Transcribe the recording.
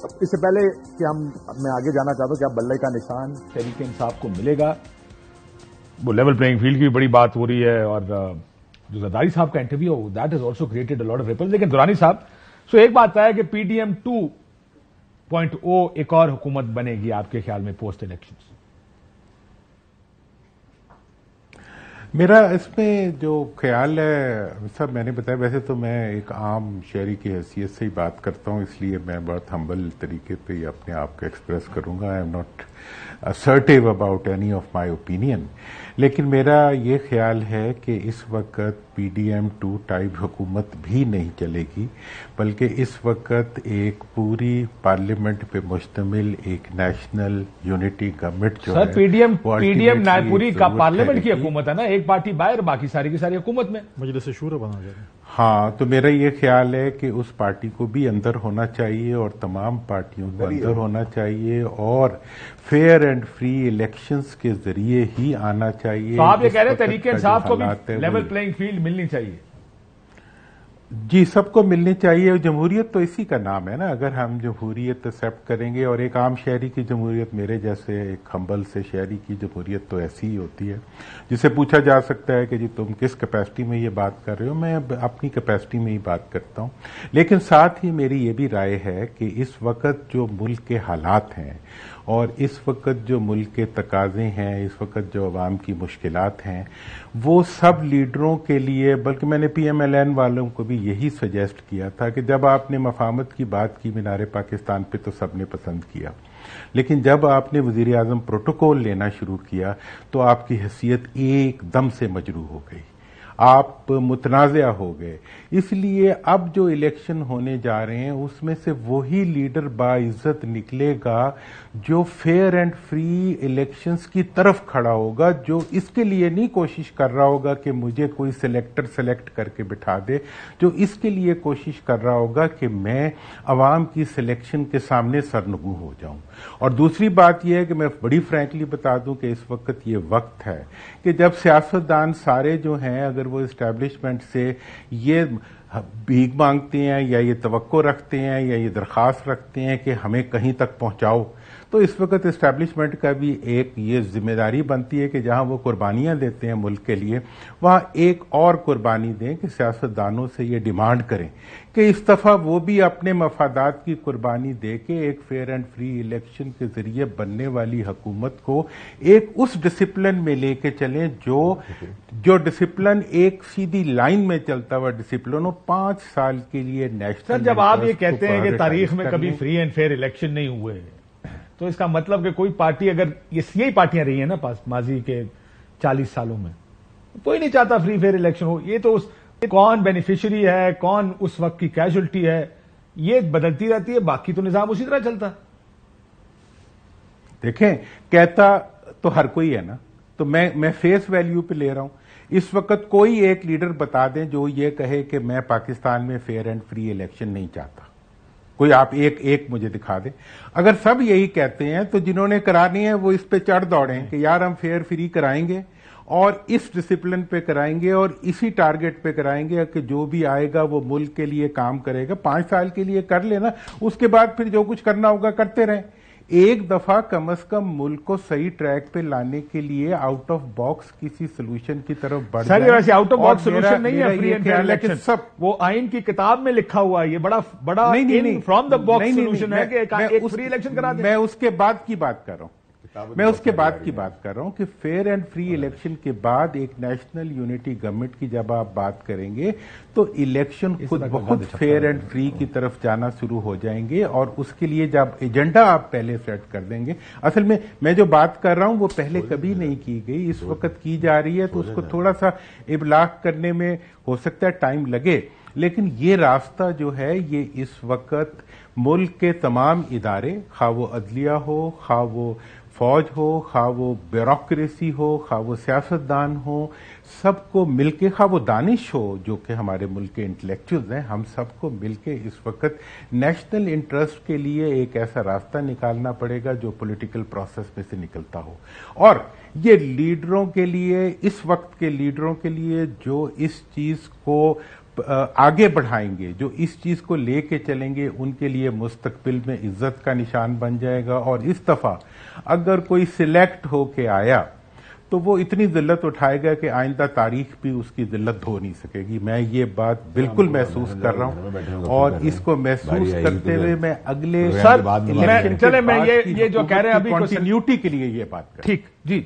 اس سے پہلے کہ میں آگے جانا چاہتا ہوں کہ اب بلے کا نشان تحریک انصاف کو ملے گا. وہ لیول پلینگ فیلڈ کی بھی بڑی بات ہو رہی ہے, اور جو زرداری صاحب کا interview that has also created a lot of ripples. لیکن درانی صاحب سو ایک بات ہے کہ پی ڈی ایم 2.0 ایک اور حکومت بنے گی آپ کے خیال میں پوسٹ الیکشن؟ میرا اس میں جو خیال ہے صاحب میں نے بتایا, ویسے تو میں ایک عام شہری کی حیثیت سے ہی بات کرتا ہوں, اس لیے میں بہت ہمبل طریقے پہ ہی اپنے آپ کو ایکسپریس کروں گا. I am not assertive about any of my opinion. لیکن میرا یہ خیال ہے کہ اس وقت پی ڈی ایم 2 ٹائپ حکومت بھی نہیں چلے گی, بلکہ اس وقت ایک پوری پارلیمنٹ پہ مشتمل ایک نیشنل یونٹی گورنمنٹ جو ہے. سر پی ڈی ایم پوری پارلیمنٹ کی حکومت ہے نا, ایک پارٹی باہر, باقی ساری کی ساری حکومت میں مجلس شورا بنا جائے. ہاں, تو میرا یہ خیال ہے کہ اس پارٹی کو بھی اندر ہونا چاہیے اور تمام پارٹیوں کو اندر ہونا چاہیے, اور فیئر اینڈ فری الیکشنز کے ذریعے ہی آنا چاہیے. تو آپ یہ کہہ رہے ہیں تحریک انصاف کو بھی لیول پلینگ فیلڈ ملنی چاہیے؟ جی, سب کو ملنی چاہیے. جمہوریت تو اسی کا نام ہے نا. اگر ہم جمہوریت ایکسیپٹ کریں گے, اور ایک عام شہری کی جمہوریت, میرے جیسے ایک ہمبل سے شہری کی جمہوریت تو ایسی ہی ہوتی ہے, جسے پوچھا جا سکتا ہے کہ جی تم کس کیپیسٹی میں یہ بات کر رہے ہو. میں اپنی کیپیسٹی میں ہی بات کرتا ہوں. لیکن ساتھ ہی میری یہ بھی رائے ہے کہ اس وقت جو ملک کے حالات ہیں, اور اس وقت جو ملک کے تقاضے ہیں, اس وقت جو عوام کی مشکلات ہیں, وہ سب لیڈروں کے لیے, بلکہ میں نے پی ایم ایل این والوں کو بھی یہی سجیسٹ کیا تھا کہ جب آپ نے مفاہمت کی بات کی مینار پاکستان پہ تو سب نے پسند کیا, لیکن جب آپ نے وزیر اعظم پروٹوکول لینا شروع کیا تو آپ کی حیثیت ایک دم سے مجروح ہو گئی, آپ متنازع ہو گئے. اس لیے اب جو الیکشن ہونے جا رہے ہیں اس میں سے وہی لیڈر باعزت نکلے گا جو فیئر اینڈ فری الیکشنز کی طرف کھڑا ہوگا, جو اس کے لیے نہیں کوشش کر رہا ہوگا کہ مجھے کوئی سلیکٹر سلیکٹ کر کے بٹھا دے, جو اس کے لیے کوشش کر رہا ہوگا کہ میں عوام کی سلیکشن کے سامنے سرنگوں ہو جاؤں. اور دوسری بات یہ ہے کہ میں بڑی فرینکلی بتا دوں کہ اس وقت یہ وقت ہے کہ جب سیاستدان سارے جو ہیں, اگر وہ اسٹیبلشمنٹ سے یہ بھیک مانگتے ہیں یا یہ توقع رکھتے ہیں یا یہ درخواست رکھتے ہیں کہ ہمیں کہیں تک پہنچاؤ, تو اس وقت اسٹیبلشمنٹ کا بھی ایک یہ ذمہ داری بنتی ہے کہ جہاں وہ قربانیاں دیتے ہیں ملک کے لیے, وہاں ایک اور قربانی دیں کہ سیاستدانوں سے یہ ڈیمانڈ کریں کہ اس دفعہ وہ بھی اپنے مفادات کی قربانی دے کے ایک فیئر اینڈ فری الیکشن کے ذریعے بننے والی حکومت کو ایک اس ڈسپلن میں لے کے چلیں جو ڈسپلن ایک سیدھی لائن میں چلتا ہوا ڈسپلن ہو. 5 سال کے لیے نیشنل. سر جب آپ یہ کہتے ہیں کہ تاریخ میں کبھی فری اینڈ فیئر الیکشن نہیں ہوئے, تو اس کا مطلب کہ کوئی پارٹی, اگر یہی پارٹیاں رہی ہیں نا ماضی کے 40 سالوں میں, کوئی نہیں چاہتا فری فیئر الیکشن ہو. یہ تو کون بینیفیشری ہے, کون اس وقت کی کیجولٹی ہے, یہ بدلتی رہتی ہے, باقی تو نظام اسی طرح چلتا. دیکھیں, کہتا تو ہر کوئی ہے نا, تو میں فیس ویلیو پہ لے رہا ہوں. اس وقت کوئی ایک لیڈر بتا دیں جو یہ کہے کہ میں پاکستان میں فیئر اینڈ فری الیکشن نہیں چاہتا. کوئی آپ ایک مجھے دکھا دیں. اگر سب یہی کہتے ہیں تو جنہوں نے کرانی ہے وہ اس پہ چڑھ دوڑیں کہ یار ہم فیئر فری کرائیں گے اور اس ڈسپلن پہ کرائیں گے اور اسی ٹارگٹ پہ کرائیں گے کہ جو بھی آئے گا وہ ملک کے لیے کام کرے گا. 5 سال کے لیے کر لینا, اس کے بعد پھر جو کچھ کرنا ہوگا کرتے رہیں. ایک دفعہ کم از کم ملک کو صحیح ٹریک پہ لانے کے لیے آؤٹ آف باکس کسی سولوشن کی طرف بڑھ جائیں. سر ویسے آؤٹ آف باکس سولوشن نہیں ہے فری اینڈ فیئر الیکشن, سب وہ آئین کی کتاب میں لکھا ہوا ہے, یہ بڑا فرام دا باکس سولوشن ہے کہ ایک فری الیکشن کرا دیں. میں اس کے بعد کی بات کر رہا ہوں, کہ فیئر اینڈ فری الیکشن کے بعد ایک نیشنل یونٹی گورنمنٹ کی جب آپ بات کریں گے تو الیکشن خود بخود فیئر اینڈ فری کی طرف جانا شروع ہو جائیں گے, اور اس کے لیے جب ایجنڈا آپ پہلے سیٹ کر دیں گے. اصل میں جو بات کر رہا ہوں وہ پہلے کبھی نہیں کی گئی, اس وقت کی جا رہی ہے, تو اس کو تھوڑا سا ابلاغ کرنے میں ہو سکتا ہے ٹائم لگے, لیکن یہ راستہ جو ہے یہ اس وقت ملک کے تمام ادارے, خواہ وہ عدلیہ ہو, خواہ وہ فوج ہو, خواہ وہ بیوروکریسی ہو, خواہ وہ سیاستدان ہو, سب کو مل کے, خواہ وہ دانش ہو جو کہ ہمارے ملک کے انٹلیکچوئلز ہیں, ہم سب کو مل کے اس وقت نیشنل انٹرسٹ کے لیے ایک ایسا راستہ نکالنا پڑے گا جو پولیٹیکل پروسیس میں سے نکلتا ہو. اور یہ لیڈروں کے لیے, اس وقت کے لیڈروں کے لیے جو اس چیز کو آگے بڑھائیں گے، جو اس چیز کو لے کے چلیں گے، ان کے لیے مستقبل میں عزت کا نشان بن جائے گا۔ اور اس دفعہ اگر کوئی سلیکٹ ہو کے آیا تو وہ اتنی ذلت اٹھائے گا کہ آئندہ تاریخ بھی اس کی ذلت دھو نہیں سکے گی۔ میں یہ بات بالکل محسوس کر رہا ہوں، اور اس کو محسوس کرتے ہوئے میں اگلے چلے میں یہ جو کہہ رہے ہیں ابھی کنٹینیوٹی کے لیے یہ بات کر رہا ہوں۔ ٹھیک جی